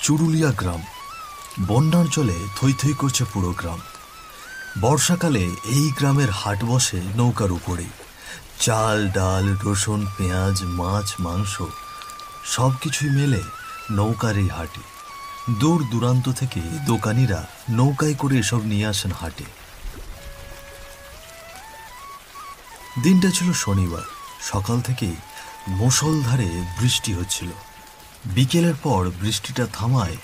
চুরুলিয়া গ্রাম। বন্যার জলে থই থই করছে পুরো গ্রাম। বর্ষাকালে এই গ্রামের হাট বসে নৌকার উপরে। চাল ডাল রসুন পেঁয়াজ মাছ মাংস সবকিছুই মেলে নৌকার এই হাটে। দূর দূরান্ত থেকে দোকানিরা নৌকায় করে এসব নিয়ে আসেন হাটে। দিনটা ছিল শনিবার। সকাল থেকেই মুষলধারে বৃষ্টি হচ্ছিল। বিকেলের পর বৃষ্টিটা থামায়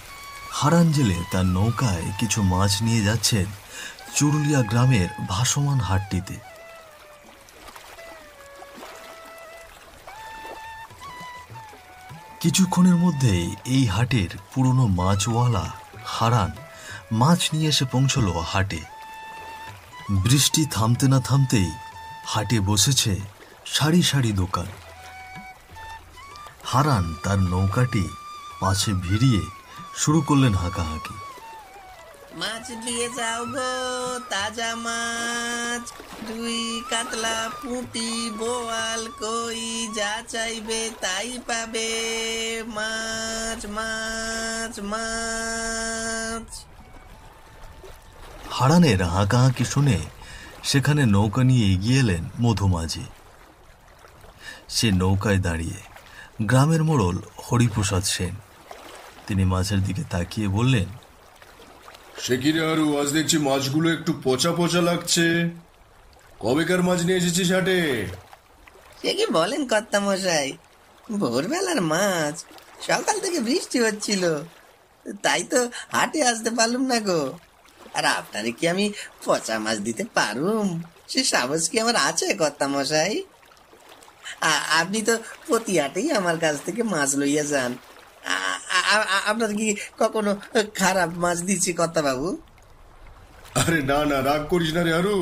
হারান জেলে তার নৌকায় কিছু মাছ নিয়ে যাচ্ছেন চুরুলিয়া গ্রামের ভাসমান হাটটিতে। কিছুক্ষণের মধ্যেই এই হাটের পুরনো মাছওয়ালা হারান মাছ নিয়ে এসে পৌঁছল হাটে। বৃষ্টি থামতে না থামতেই হাটে বসেছে সারি সারি দোকান। হারান তার নৌকাটি পাশে ভিড়িয়ে শুরু করলেন হাঁকাহাঁকি। মাছ দিয়ে যাও গো, তাজা মাছ, রুই কাতলা পুঁটি বোয়াল কই যা চাইবে তাই পাবে। মাছ মাছ মাছ। হারানের হাঁকাহাঁকি শুনে সেখানে নৌকা নিয়ে এগিয়ে এলেন মধুমাঝি। সে নৌকায় দাঁড়িয়ে গ্রামের মোড়ল হরিপ্রসাদ সেন। তিনি মাছের দিকে তাকিয়ে বললেন, সে কি রে আরু, আজ দেখছি মাছগুলো একটু পচা পচা লাগছে। কবেকার মাছ নিয়ে এসেছিস হাটে? সে কি বলেন কর্তা মশাই, ভোরবেলার মাছ। সকাল থেকে বৃষ্টি হচ্ছিল, তাই তো হাটে আসতে পারলুম না গো। আর আপনারে কি আমি পচা মাছ দিতে পারুম? সে সাহস কি আমার আছে কর্তা মশাই? আপনি তো প্রতি হাটেই আমার কাছ থেকে মাছ লইয়া যান। আপনার কি কখনো খারাপ মাছ দিচ্ছি কর্তা বাবু? আরে না না, রাগ করিস না রে আরু,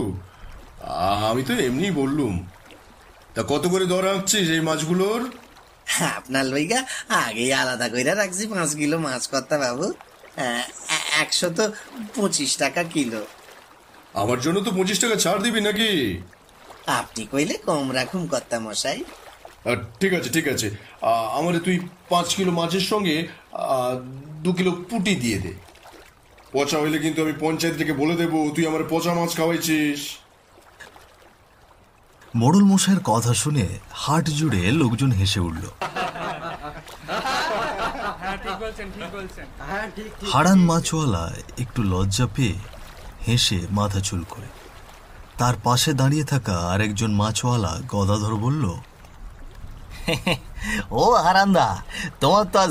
আমি তো এমনি বললুম। তা কত করে দর আঁকছিস এই মাছগুলোর? আপনার লইগা আগেই আলাদা কইরা রাখছি 5 কিলো মাছ কর্তা বাবু। 125 টাকা কিলো। আমার জন্য তো 25 টাকা ছাড় দিবি নাকি? আপনি কইলে কম রাখুন কর্তা মশাই। ঠিক আছে ঠিক আছে, আমারে তুই 5 কিলো মাছের সঙ্গে 2 কিলো পুঁটি দিয়ে দে। পচা হইলে কিন্তু আমি পঞ্চায়েত থেকে বলে দেবো তুই আমার পচা মাছ খাওয়াইছিস। মোড়ল মশাইয়ের কথা শুনে হাট জুড়ে লোকজন হেসে উঠল। হারান মাছওয়ালা একটু লজ্জা পেয়ে হেসে মাথা চুল করে। তার পাশে দাঁড়িয়ে থাকা আরেকজন মাছওয়ালা গদাধর বলল, ও হারান্দা, তোমার তো আজ